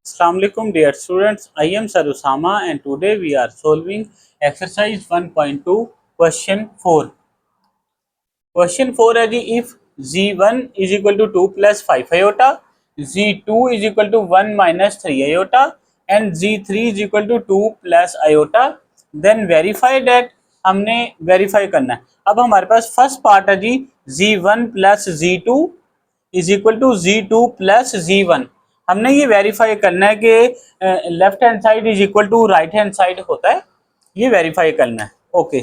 Assalamualaikum dear students, I am Sir Usama and today we are solving exercise 1.2 question 4. Question 4 है जी, if z1 is equal to 2 plus 5 iota, z2 is equal to 1 minus 3 iota and z3 is equal to 2 plus iota, then verify that. हमने verify करना है। अब हमारे पास first part है जी, z1 plus z2 is equal to z2 plus z1। हमने ये वेरीफाई करना है कि left hand side is equal to right hand side होता है, ये वेरीफाई करना है। ओके,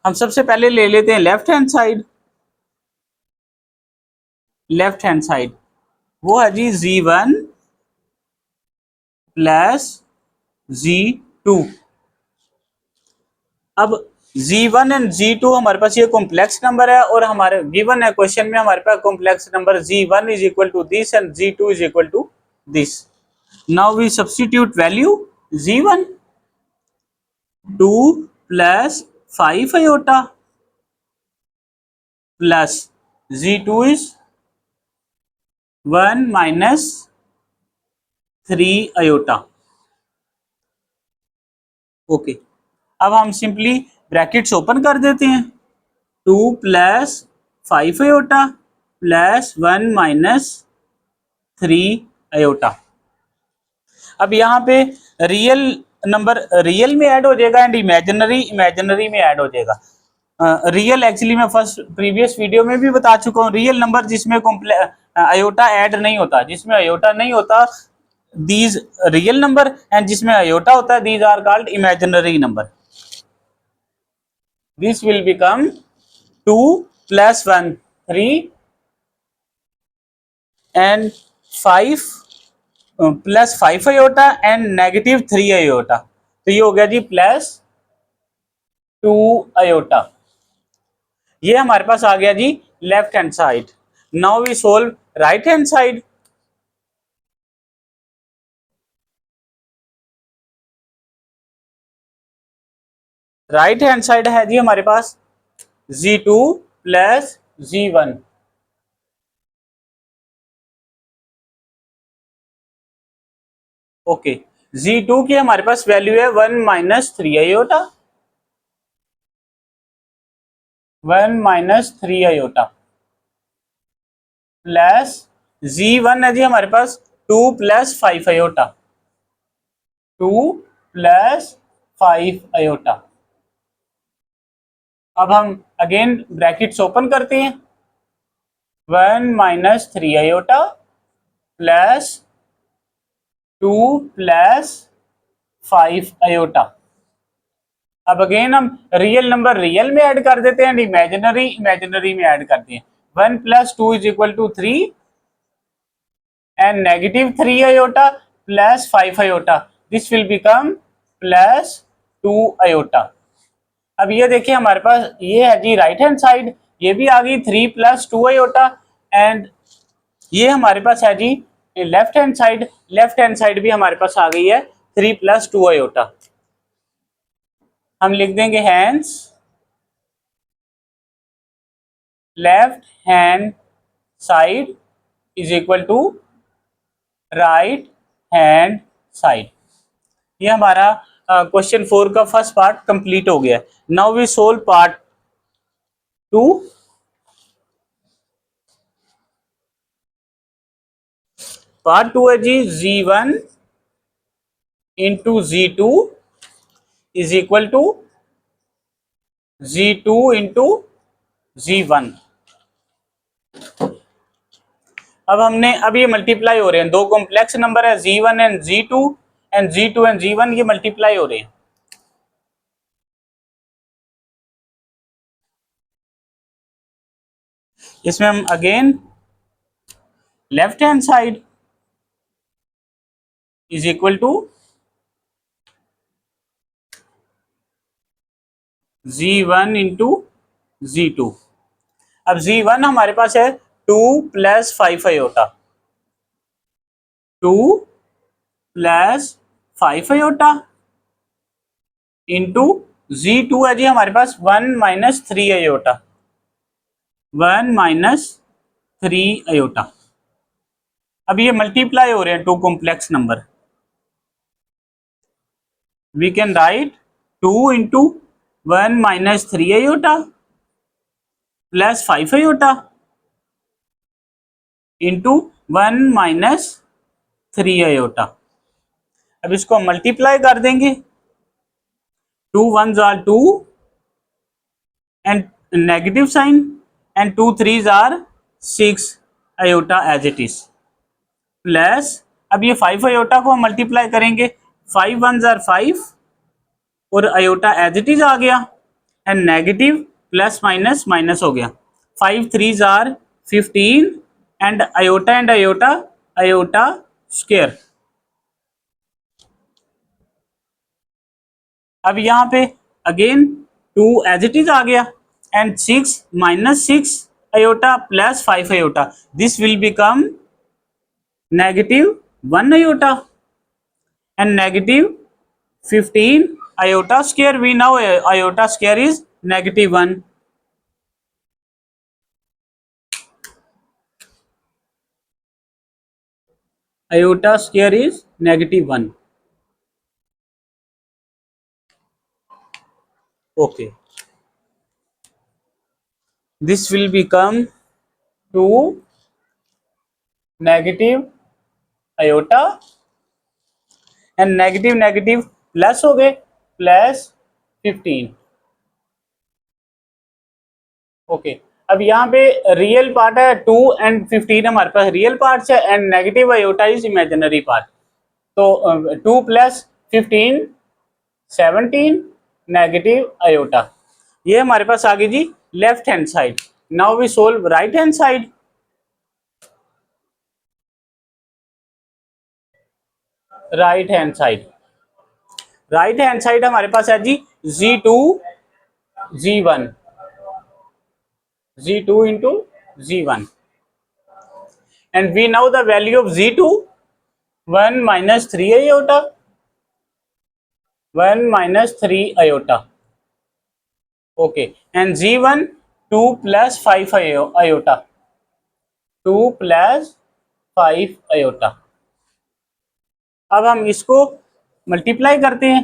हम सबसे पहले ले लेते हैं left hand side. Left hand side वो है जी z1 प्लस z2। अब z1 एंड z2 हमारे पास ये कॉम्प्लेक्स नंबर है और हमारे गिवन है क्वेश्चन में हमारे पास complex number z1 is equal to this and z2 is equal to this. Now we substitute value z1 2 plus 5 iota plus z2 is 1 minus 3 iota। Okay, अब हम सिंपली ब्रैकेट्स ओपन कर देते हैं। 2 plus 5 iota प्लस 1 minus 3 iota। अब यहाँ पे real number real में ऐड हो जाएगा एंड इमेजिनरी इमेजिनरी में ऐड हो जाएगा। रियल एक्चुअली मैं फर्स्ट प्रीवियस वीडियो में भी बता चुका हूँ, रियल नंबर जिसमें आयोटा ऐड नहीं होता, जिसमें आयोटा नहीं होता दीज रियल नंबर, एंड जिसमें आयोटा होता है these are called imaginary number. This will become 2 plus 1 3 and 5 plus 5 iota and negative 3 iota, तो ये हो गया जी प्लस 2 iota। ये हमारे पास आ गया जी left hand side. Now we solve right hand side. Right hand side है जी हमारे पास z2 plus z1। Okay, z2 की हमारे पास वैल्यू है 1 minus 3 iota, 1 minus 3 iota plus z1 है जी हमारे पास 2 प्लस 5 iota, 2 प्लस 5 iota। अब हम अगेन ब्रैकेट्स ओपन करते हैं। 1 minus 3 iota plus 2 plus 5 iota। अब अगेन हम रियल नंबर रियल में ऐड कर देते हैं, इमेजिनरी इमेजिनरी में ऐड करते हैं। 1 plus 2 is equal to 3 and negative 3 iota plus 5 iota, this will become plus 2 iota। अब ये देखिए हमारे पास ये है जी राइट हैंड साइड, ये भी आ गई 3 प्लस 2 iota एंड ये हमारे पास है जी left hand side, left hand side भी हमारे पास आ गई है 3 प्लस 2 iota। हम लिख देंगे hence left hand side is equal to right hand side. ये हमारा क्वेश्चन 4 का फर्स्ट पार्ट कंप्लीट हो गया है। Now we solve part 2। Part 2 है जी z1 into z2 is equal to z2 into z1। अब हमने अब ये मल्टीप्लाई हो रहे हैं, दो कॉम्प्लेक्स नंबर है z1 and z2 and z2 and z1 ये मल्टीप्लाई हो रहे हैं। इसमें हम again left hand side is equal to z1 into z2। अब z1 हमारे पास है 2 plus 5 iota, 2 plus 5 iota into z2 है जी हमारे पास 1 माइनस 3 iota, 1 माइनस 3 iota। अब ये मल्टीप्लाई हो रहे हैं two complex number, we can write 2 into 1 minus 3 iota plus 5 iota into 1 minus 3 iota. अब इसको मल्टीप्लाई कर देंगे, 2 1s are 2 and negative sign and 2 3s are 6 iota as it is plus अब ये 5 आयोटा को हम मल्टीप्लाई करेंगे, 5 1s are 5 और आयोटा एज इट इज आ गया and negative plus minus minus हो गया, 5 3s are 15 and iota iota square. अब यहाँ पे अगेन 2 एज इट इज आ गया and 6 minus 6 iota plus 5 iota, this will become negative 1 iota and negative 15 iota square, we know iota square is negative 1. Iota square is negative 1. Okay, this will become 2 negative iota and negative negative plus हो गए plus 15। Okay, अब यहाँ पे real part है 2 and 15 हमारे पास real part है and negative iota is imaginary part, तो 2 plus 15 17 negative iota, ये हमारे पास आ गई जी left hand side. Now we solve right hand side. Right hand side, right hand side हमारे पास है जी Z2 Z1 Z2 into Z1 and we now the value of Z2 1 minus 3 iota 1 minus 3 iota. Okay, and Z1 2 plus 5 iota 2 plus 5 iota. अब हम इसको multiply करते हैं,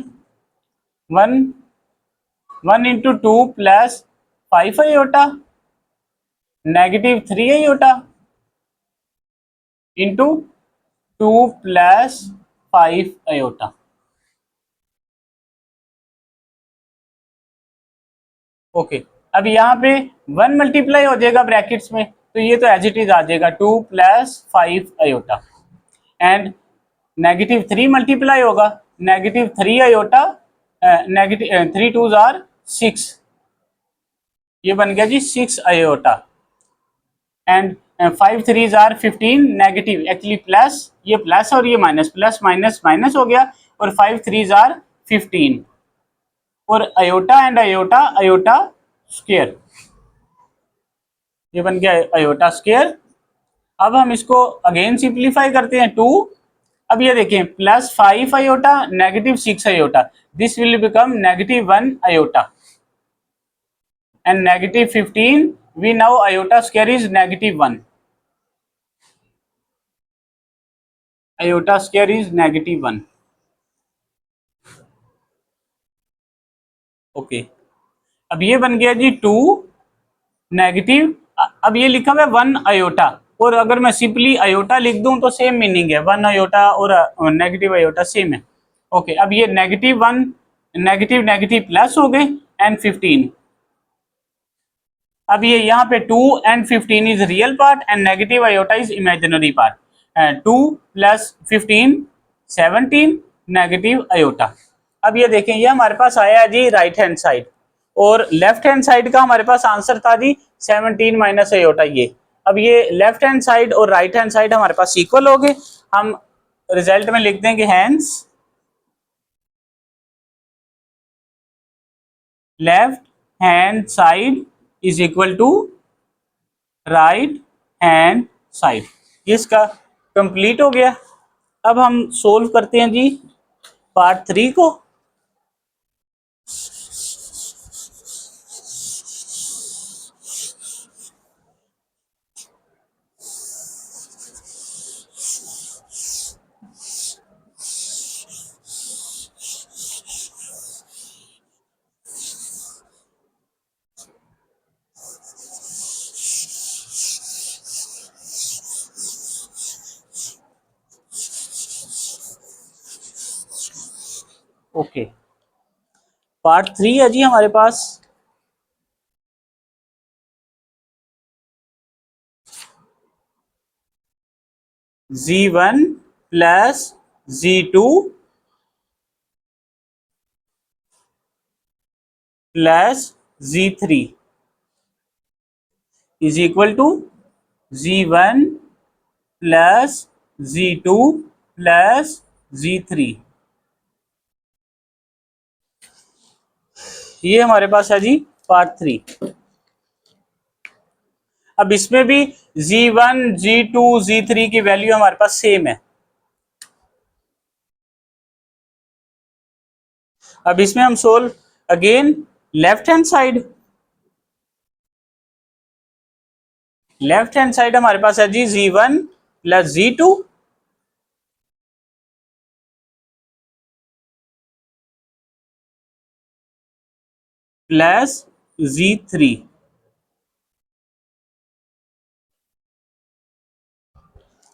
1 into 2 plus 5 iota negative 3 iota into 2 plus 5 iota. Okay, अब यहाँ पे 1 multiply हो जाएगा ब्रैकेट्स में, तो ये तो एज इट इज आ जाएगा 2 plus 5 iota and negative 3 multiply होगा, negative 3 iota negative 3 2s are 6, ये बन गया जी 6 iota and 5 3s are 15 negative actually plus, ये प्लस और ये माइनस, प्लस माइनस माइनस हो गया और 5 3s are 15 और iota and iota iota square, ये बन गया आयोटा स्क्वायर। अब हम इसको अगेन सिंप्लीफाई करते हैं 2, अब ये देखें plus 5 iota negative 6 iota, this will become negative 1 iota and negative 15, we now iota square is negative 1, iota square is negative 1। Okay, अब ये बन गया जी 2 नेगेटिव, अब ये लिखा हुआ है 1 आयोटा और अगर मैं सिंपली आयोटा लिख दूं तो सेम मीनिंग है, 1 आयोटा और नेगेटिव आयोटा सेम है। ओके, अब ये नेगेटिव 1 नेगेटिव नेगेटिव प्लस हो गए एंड 15, अब ये यहाँ पे 2 and 15 is real part and negative iota is imaginary part, 2 plus 15 17 negative iota. अब ये देखें ये हमारे पास आया जी राइट हैंड साइड और लेफ्ट हैंड साइड का हमारे पास आंसर था जी 17 माइनस आयोटा ये। अब ये लेफ्ट हैंड साइड और राइट हैंड साइड हमारे पास इक्वल हो गए, हम रिजल्ट में लिख देंगे hence left hand side is equal to right hand side, ये इसका कंप्लीट हो गया। अब हम सोल्व करते हैं जी पार्ट 3 को। ओके, पार्ट 3 है जी हमारे पास। Z1 plus Z2 plus Z3 is equal to Z1 plus Z2 plus Z3। ये हमारे पास है जी पार्ट 3। अब इसमें भी Z1 Z2 Z3 की वैल्यू हमारे पास सेम है। अब इसमें हम solve again left hand side. Left hand side हमारे पास है जी Z1 plus Z2 plus Z3।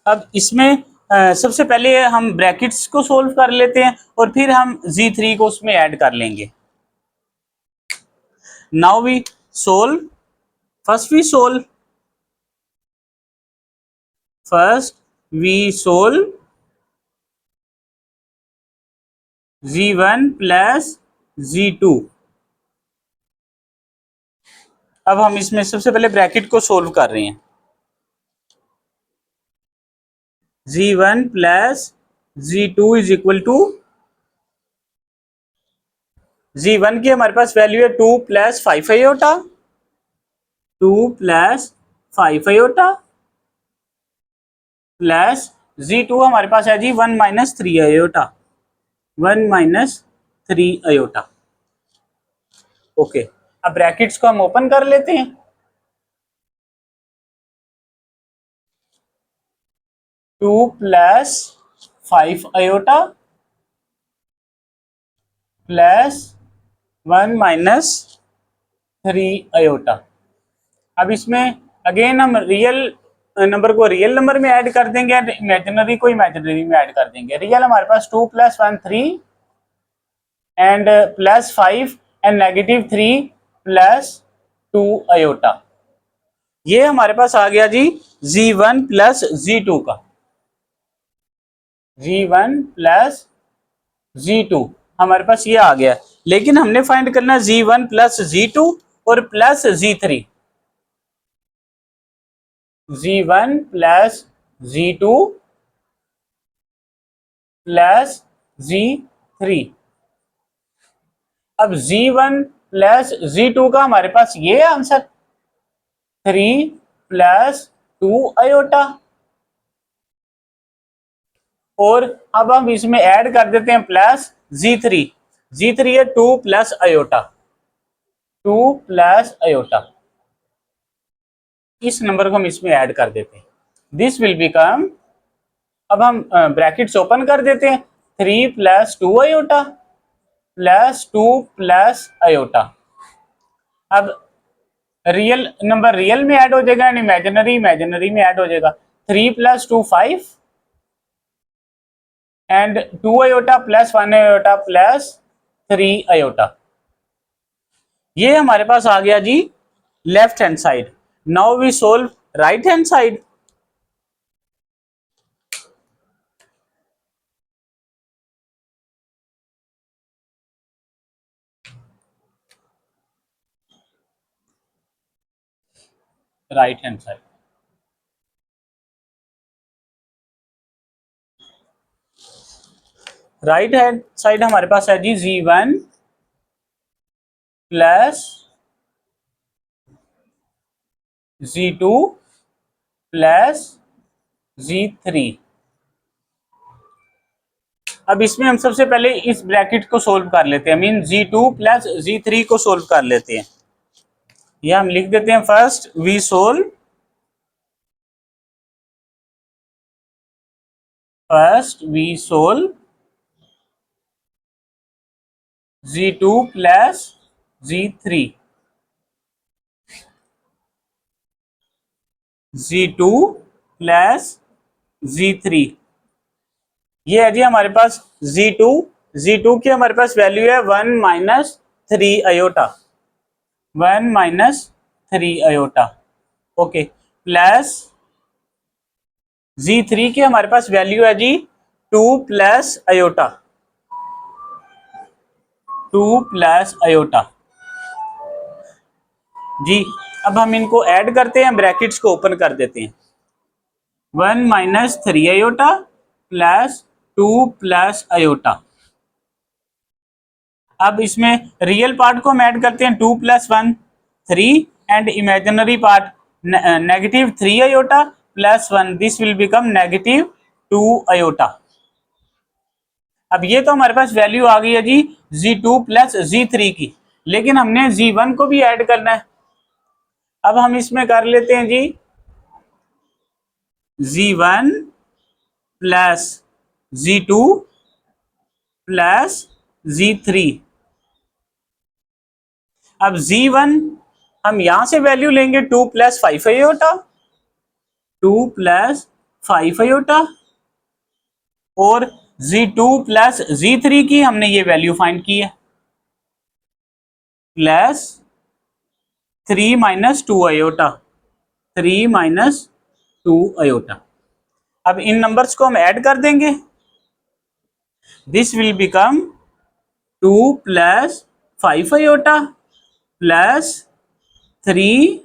अब इसमें सबसे पहले हम ब्रैकेट्स को सोल्व कर लेते हैं और फिर हम Z3 को उसमें ऐड कर लेंगे। Now we solve, first we solve Z1 plus Z2। अब हम इसमें सबसे पहले ब्रैकेट को सोल्व कर रहे हैं। Z1 plus Z2 is equal to, Z1 की हमारे पास वैल्यू है 2 plus 5 iota, 2 plus 5 iota plus Z2 हमारे पास है जी 1 minus 3 iota, 1 minus 3 iota. Okay, अब ब्रैकेट्स को हम ओपन कर लेते हैं। 2 plus 5 iota plus 1 minus 3 iota. अब इसमें अगेन हम रियल नंबर को रियल नंबर में ऐड कर देंगे, इमेजिनरी को इमेजिनरी में ऐड कर देंगे। रियल हमारे पास 2 plus 1 3 and plus 5 and negative 3 plus 2 iota. ये हमारे पास आ गया जी Z1 प्लस Z2 का, Z1 प्लस Z2 हमारे पास ये आ गया। लेकिन हमने फाइंड करना है Z1 प्लस Z2 और plus Z3। Z1 plus Z2 plus Z3। अब Z1 प्लस Z2 का हमारे पास ये आंसर 3 प्लस 2 आयोटा, और अब हम इसमें ऐड कर देते हैं प्लस Z3। Z3 है 2 प्लस आयोटा, 2 प्लस आयोटा। इस नंबर को हम इसमें ऐड कर देते हैं। दिस विल बिकम, अब हम ब्रैकेट्स ओपन कर देते हैं, 3 plus 2 iota plus 2 plus iota. अब रियल नंबर रियल में ऐड हो जाएगा एंड इमेजिनरी इमेजिनरी में ऐड हो जाएगा। 3 plus 2 5 and 2 iota plus 1 iota plus 3 iota. ये हमारे पास आ गया जी left hand side. Now we solve right hand side. Right hand side, right hand side हमारे पास है जी Z1 plus Z2 plus Z3। अब इसमें हम सबसे पहले इस ब्रैकेट को सोल्व कर लेते हैं, मीन Z2 प्लस Z3 को सोल्व कर लेते हैं। यह हम लिख देते हैं, first we solve, Z2 plus Z3, Z2 plus Z3। ये है जी हमारे पास Z2 Z2 की हमारे पास वैल्यू है 1 minus 3 iota, 1 minus 3 iota. Okay, plus Z3 की हमारे पास वैल्यू है जी 2 प्लस आयोटा, 2 प्लस आयोटा जी। अब हम इनको ऐड करते हैं, ब्रैकेट्स को ओपन कर देते हैं। 1 minus 3 iota plus 2 plus iota. अब इसमें रियल पार्ट को हम ऐड करते हैं, 2 plus 1 3 and imaginary part negative 3 iota plus 1, this will become negative 2 iota. अब ये तो हमारे पास वैल्यू आ गई है जी Z2 प्लस Z3 की, लेकिन हमने Z1 को भी ऐड करना है। अब हम इसमें कर लेते हैं जी Z1 plus Z2 plus Z3। अब Z1 हम यहां से वैल्यू लेंगे 2 प्लस 5 आयोटा, 2 प्लस 5 आयोटा, और Z2 प्लस Z3 की हमने ये वैल्यू फाइंड की है, plus 3 minus 2 iota, 3 minus 2 iota. अब इन नंबर्स को हम ऐड कर देंगे, this will become 2 plus 5 iota plus 3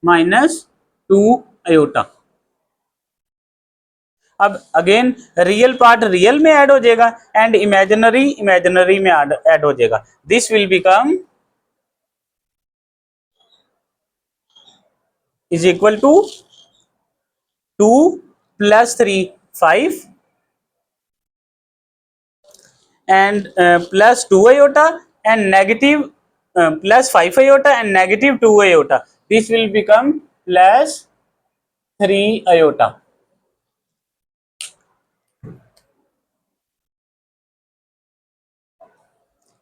minus 2 iota. अब अगेन रियल पार्ट रियल में ऐड हो जाएगा एंड इमेजिनरी इमेजिनरी में ऐड हो जाएगा, this will become is equal to 2 plus 3 5 and plus 2 iota and negative plus 5 iota and negative 2 iota, this will become plus 3 iota।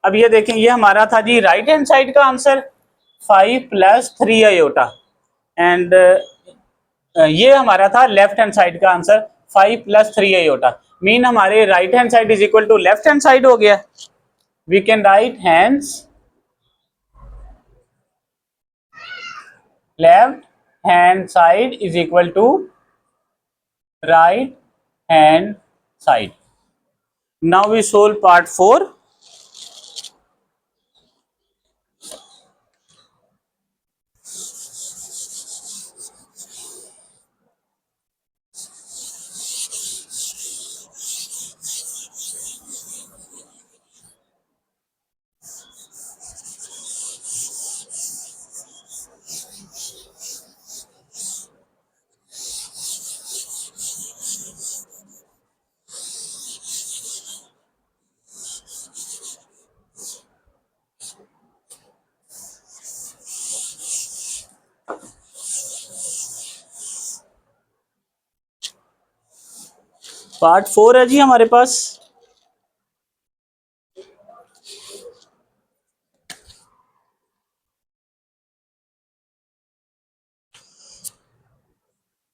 अब ये देखें, ये हमारा था जी राइट हैंड साइड का आंसर 5 प्लस 3 आयोटा, एंड ये हमारा था लेफ्ट हैंड साइड का आंसर 5 प्लस 3 आयोटा। मीन हमारे right hand side is equal to left hand side हो गया। We can write hence left hand side is equal to right hand side। Now we solve part 4। Part 4 है जी हमारे पास।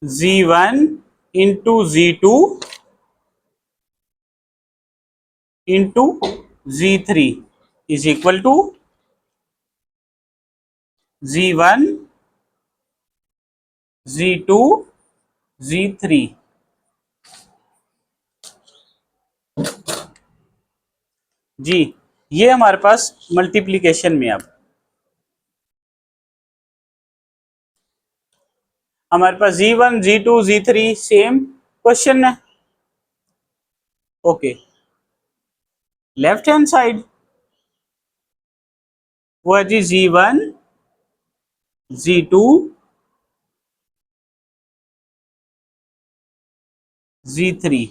Z1 into Z2 into Z3 is equal to Z1 Z2 Z3। जी ये हमारे पास मल्टीप्लीकेशन में अब हमारे पास Z1 Z2 Z3 same question है। ओके, लेफ्ट हैंड साइड वो है जी Z1 Z2 Z3।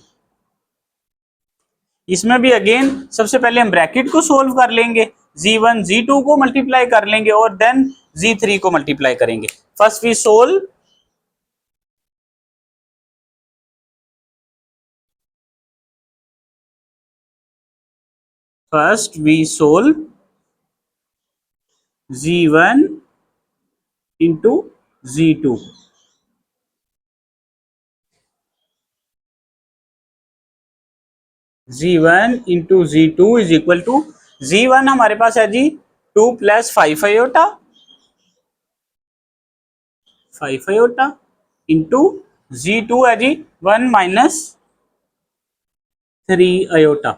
इसमें भी अगेन सबसे पहले हम ब्रैकेट को सोल्व कर लेंगे, Z1 Z2 को मल्टीप्लाई कर लेंगे और देन Z3 को मल्टीप्लाई करेंगे। First we solve Z1 into Z2। Z1 into Z2 is equal to, Z1 हमारे पास है जी 2 plus 5 iota, 5 iota into Z2 है जी 1 माइनस 3 आयोटा।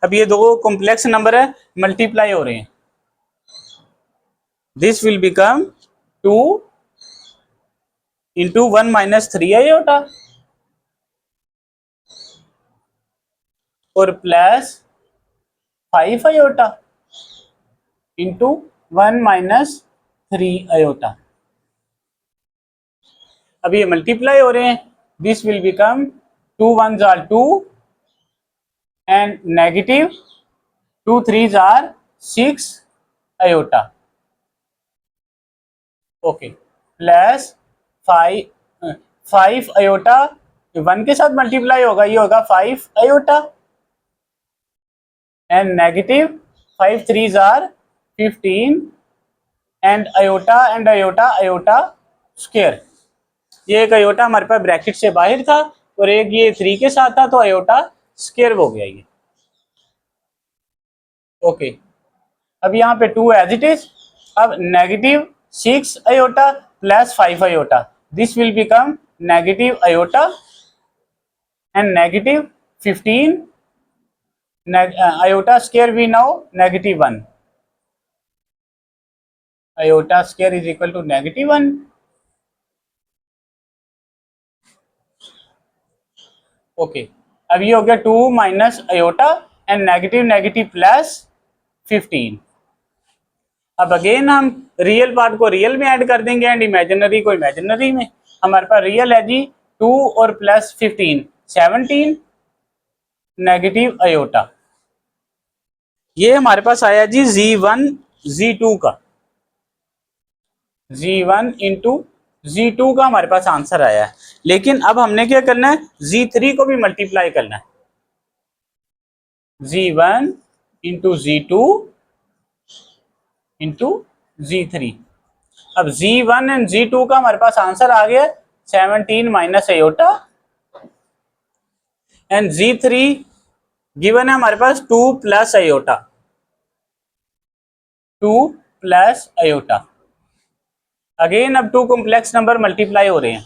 अब ये दो कॉम्प्लेक्स नंबर है, मल्टीप्लाई हो रहे हैं, this will become 2 into 1 minus 3 iota और plus 5 iota into 1 minus 3 iota. अब ये मल्टीप्लाई हो रहे हैं, this will become 2 1s are 2 and negative 2 3s are 6 iota. Okay, plus 5 iota 1 के साथ मल्टीप्लाई होगा, ये होगा 5 iota and negative 5 3s are 15 and iota square. ये एक आयोटा हमारे पास ब्रैकेट से बाहर था और एक ये 3 के साथ था, तो आयोटा स्क्वायर हो गया ये। ओके, अब यहाँ पे 2 एज इट इज। अब negative 6 iota plus 5 iota, this will become negative iota and negative 15 iota square we now negative 1, iota square is equal to negative 1। Okay, अब ये हो गया 2 minus iota and negative negative plus 15। अब again हम real part को real में add कर देंगे एंड इमेजिनरी को इमेजिनरी में। हमारे पास रियल है जी 2 और प्लस 15 17 नेगेटिव आयोटा। ये हमारे पास आया जी Z1 Z2 का, Z1 इंटू Z2 का हमारे पास आंसर आया है। लेकिन अब हमने क्या करना है, Z3 को भी मल्टीप्लाई करना है, Z1 into Z2 into Z3। अब Z1 एंड Z2 का हमारे पास आंसर आ गया 17 minus iota and Z3 given है हमारे पास 2 plus iota, 2 plus iota. Again अब 2 कॉम्प्लेक्स नंबर मल्टीप्लाई हो रहे हैं,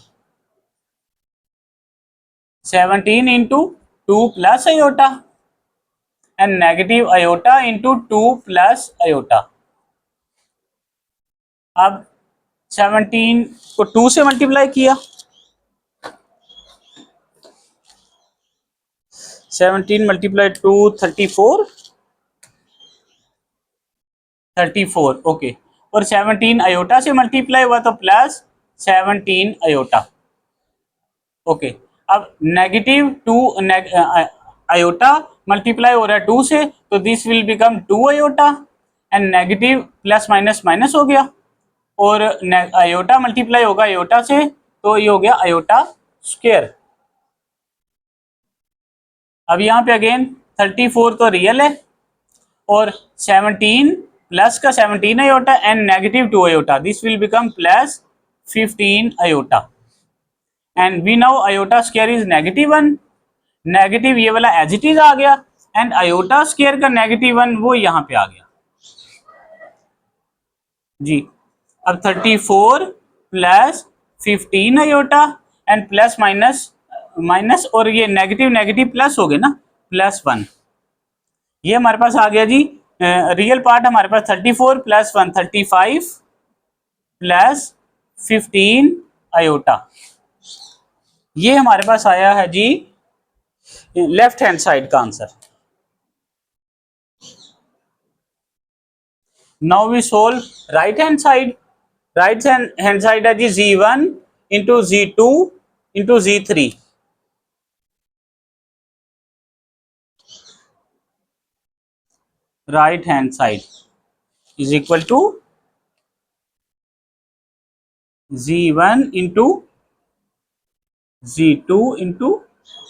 17 into 2 plus iota and negative iota into 2 plus iota. अब 17 को 2 से मल्टीप्लाई किया, 17 मल्टीप्लाई 2 34, 34 ओके, और 17 आयोटा से मल्टीप्लाई हुआ तो प्लस 17 आयोटा। ओके, अब नेगेटिव 2 आयोटा मल्टीप्लाई हो रहा है 2 से, तो this will become 2 iota and negative plus minus minus हो गया और आयोटा मल्टीप्लाई होगा आयोटा से, तो ये हो गया आयोटा स्क्वायर। अब यहाँ पे अगेन 34 तो रियल है और 17 प्लस का 17 iota and negative 2 iota, this will become plus 15 iota and we now iota square is negative 1, negative ये वाला एज इट इज आ गया एंड आयोटा स्क्वायर का नेगेटिव 1 वो यहाँ पे आ गया जी। अब 34 plus 15 iota and plus minus minus और ये नेगेटिव नेगेटिव प्लस हो गए ना, प्लस 1, ये हमारे पास आ गया जी। रियल पार्ट हमारे पास 34 प्लस 1 35 प्लस 15 आयोटा, ये हमारे पास आया है जी लेफ्ट हैंड साइड का answer. Now we solve right hand side, right hand side है जी Z1 into Z2 into Z3, right hand side is equal to Z1 into Z2 into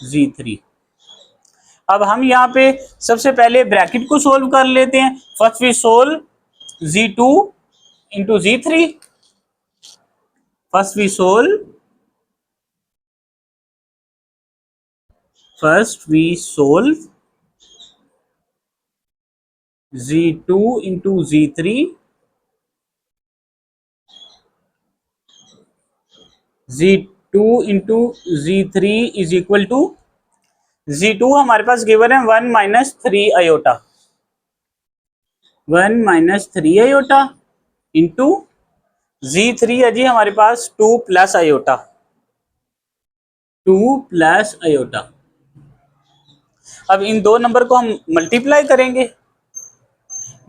Z3। अब हम यहाँ पे सबसे पहले ब्रैकेट को सोल्व कर लेते हैं। First we solve Z2 into Z3, first we solve first we solve z2 into z3, z2 into z3 is equal to z2 हमारे पास गिवन है 1 minus 3 iota, 1 minus 3 iota into z3 है जी हमारे पास 2 प्लस आयोटा, 2 प्लस आयोटा। अब इन दो नंबर को हम मल्टीप्लाई करेंगे,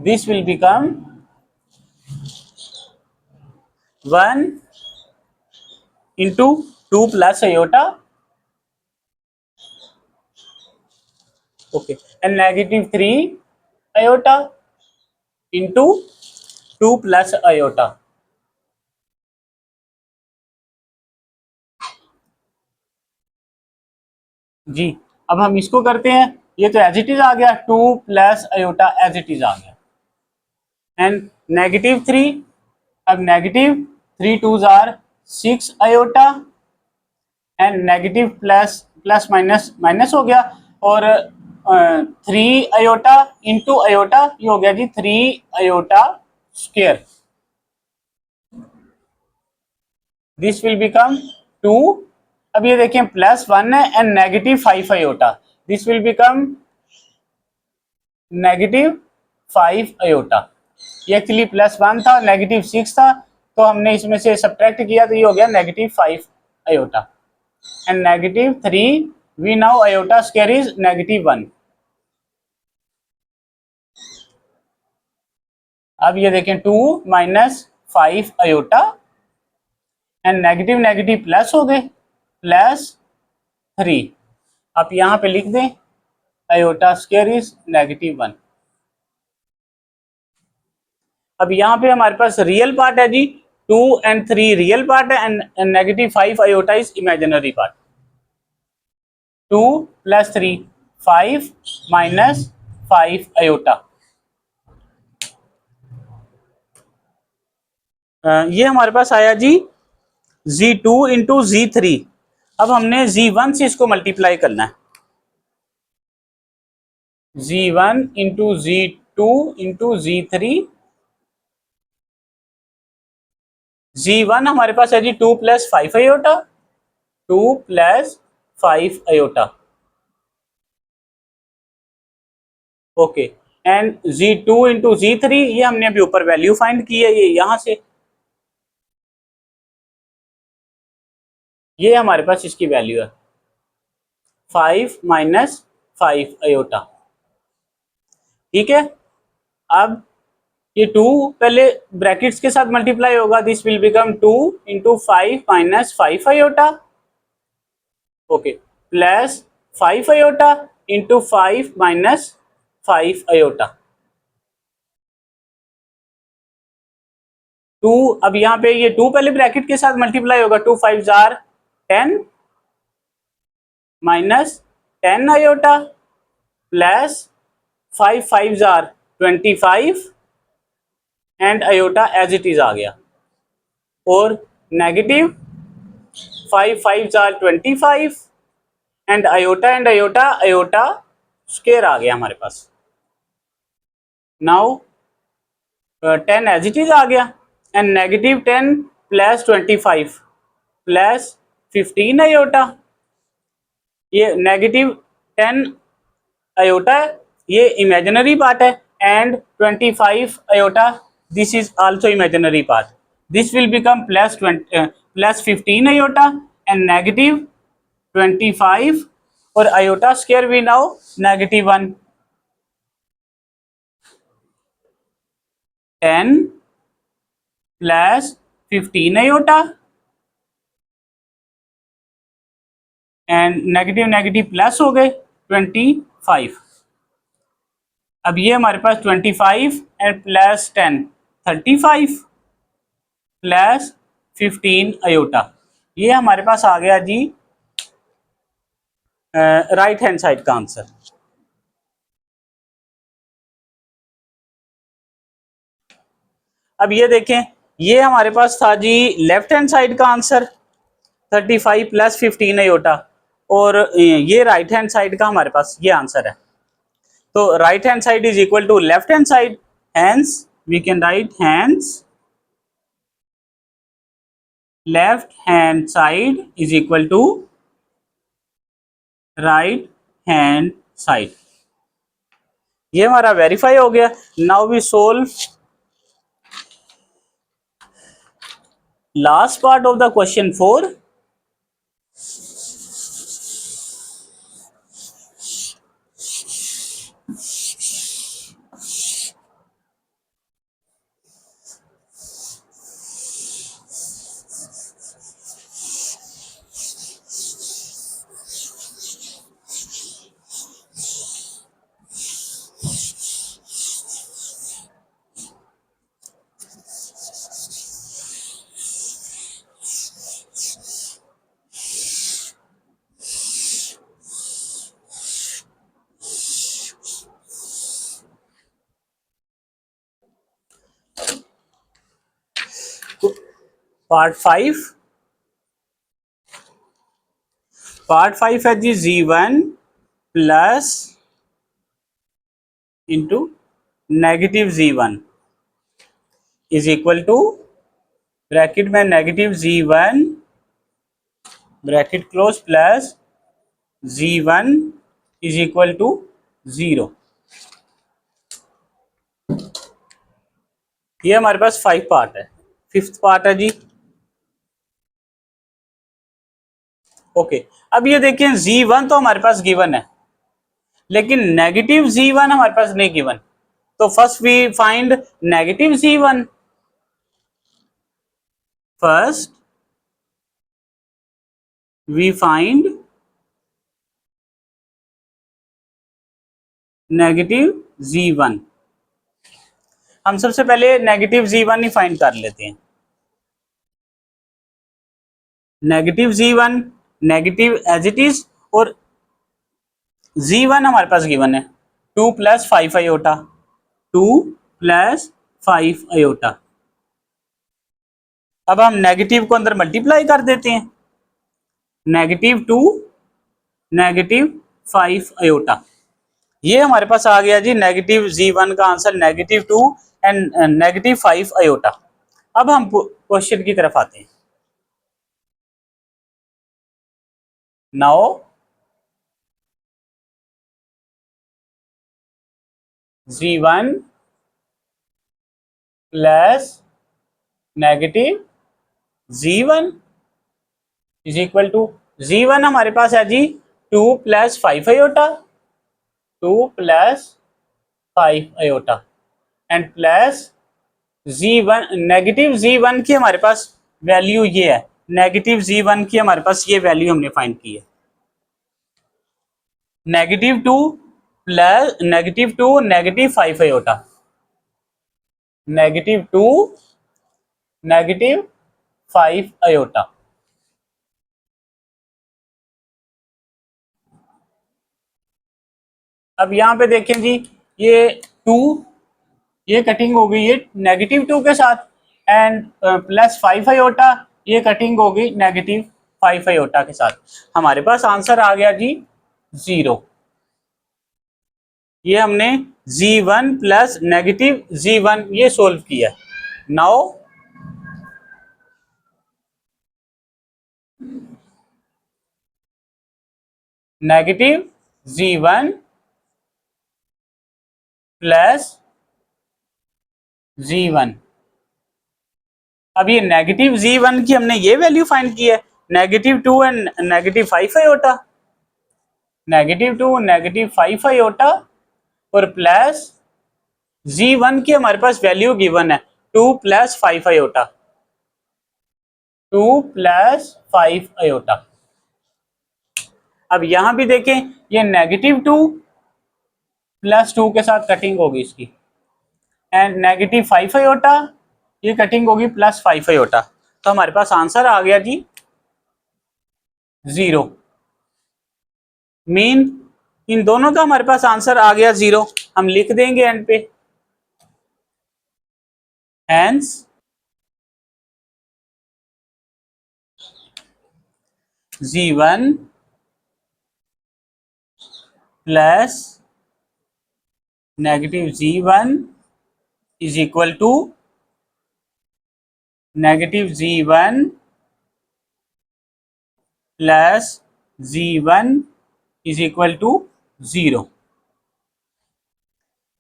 this will become 1 into 2 plus iota, okay, and negative 3 iota into 2 plus iota. जी अब हम इसको करते हैं, ये तो एज इट इज आ गया, 2 plus iota as it is आ गया, एंड नेगेटिव 3, अब नेगेटिव 3 टू जार 6 iota, and negative plus plus minus minus हो गया, और 3 आयोटा इंटू आयोटा ये हो गया जी 3 iota square, this will become 2। अब ये देखिए प्लस 1 है and negative 5 iota, this will become negative 5 iota. ये एक्चुअली प्लस 1 था, नेगेटिव 6 था, तो हमने इसमें से सब्ट्रैक्ट किया तो ये हो गया negative 5 iota, and negative 3 we now iota square is negative 1। अब ये देखें 2 minus 5 iota and negative negative plus हो गए, प्लस 3, आप यहां पे लिख दें आयोटा स्क्वायर इज नेगेटिव 1। अब यहाँ पे हमारे पास रियल पार्ट है जी, 2 एंड 3 रियल पार्ट है and negative 5 iota is imaginary part. 2 plus 3 5 minus 5 iota, ये हमारे पास आया जी z2 इंटू z3। अब हमने z1 से इसको मल्टीप्लाई करना है, z1 into z2 into z3, z1 हमारे पास है जी 2 plus 5 iota, 2 plus 5 iota, okay, and z2 into z3 ये हमने अभी ऊपर वैल्यू फाइंड की है, ये यहां से, ये हमारे पास इसकी वैल्यू है 5 माइनस 5 आयोटा, ठीक है। अब ये 2 पहले ब्रैकेट्स के साथ मल्टीप्लाई होगा, this will become 2 into 5 minus 5 iota, okay, plus 5 iota into 5 minus 5 iota, 2। अब यहाँ पे ये 2 पहले ब्रैकेट के साथ मल्टीप्लाई होगा, 2 5 are 10 minus 10 iota, plus 5 5 are 25 and iota as it is आ गया, और negative 5 5 are 25 and iota iota square आ गया हमारे पास। नाउ 10 एज इट इज आ गया, and negative 10 plus 25 plus 15 iota, ये नेगेटिव 10 आयोटा ये इमेजिनरी पार्ट है, and 25 iota this is also imaginary part, this will become plus 15 iota and negative 25, और iota square we now negative 1, 10 plus 15 iota and negative negative plus हो गए 25। अब ये हमारे पास 25 एंड प्लस 10 35 प्लस 15 आयोटा, ये हमारे पास आ गया जी राइट हैंड साइड का आंसर। अब ये देखें, ये हमारे पास था जी लेफ्ट हैंड साइड का आंसर 35 प्लस 15 आयोटा, और ये राइट हैंड साइड का हमारे पास ये आंसर है। तो right hand side is equal to left hand side, hence we can write hence left hand side is equal to right hand side. ये हमारा वेरीफाई हो गया। Now we solve last part of the question 4। Part 5, part 5 है जी z1 plus into negative z1 is equal to bracket में negative z1 bracket close plus z1 is equal to 0। ये हमारे पास 5 part है। 5th पार्ट है जी। Okay, अब ये देखिए z1 तो हमारे पास गिवन है, लेकिन नेगेटिव z1 हमारे पास नहीं गिवन। तो first we find negative z1। First we find negative z1। हम सबसे पहले नेगेटिव z1 ही फाइंड कर लेते हैं। Negative z1 negative as it is, और z1 हमारे पास गिवन है 2 प्लस 5 आयोटा, 2 प्लस 5 आयोटा। अब हम नेगेटिव को अंदर मल्टीप्लाई कर देते हैं, नेगेटिव 2 नेगेटिव 5 आयोटा। ये हमारे पास आ गया जी नेगेटिव z1 का answer, negative 2 and negative 5 iota. अब हम क्वेश्चन की तरफ आते हैं। Now z1 plus negative z1 is equal to z1 हमारे पास है जी 2 plus 5 iota, 2 plus 5 iota and plus z1 negative z1 की हमारे पास वैल्यू ये है, नेगेटिव z1 की हमारे पास ये वैल्यू हमने फाइंड की है, negative 2 plus negative 2 negative 5 iota, negative 2 negative 5 iota. अब यहां पे देखें जी, ये 2 ये कटिंग हो गई है नेगेटिव 2 के साथ, एंड प्लस 5 आयोटा ये कटिंग हो गई नेगेटिव 5 आयोटा के साथ। हमारे पास आंसर आ गया जी 0। ये हमने z1 प्लस नेगेटिव z1 ये सोल्व किया। Now negative z1 plus z1। अब ये नेगेटिव z1 की हमने ये वैल्यू फाइंड की है, negative 2 and negative 5 iota, negative 2 negative 5 iota और प्लस z1 की हमारे पास वैल्यू गिवन है 2 प्लस 5 आयोटा, 2 प्लस 5 आयोटा। अब यहां भी देखें ये नेगेटिव 2 प्लस 2 के साथ कटिंग होगी इसकी, एंड नेगेटिव 5 आयोटा ये कटिंग होगी प्लस 5 आयोटा। तो हमारे पास आंसर आ गया जी 0। मीन इन दोनों का हमारे पास आंसर आ गया 0। हम लिख देंगे एंड पे, hence z1 plus negative g1 is equal to negative g1 plus g1 is equal to 0।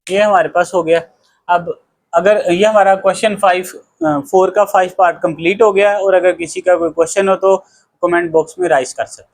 ये हमारे पास हो गया। अब अगर ये हमारा क्वेश्चन 4 का 5 पार्ट कंप्लीट हो गया, और अगर किसी का कोई क्वेश्चन हो तो कमेंट बॉक्स में राइज कर सकते हैं।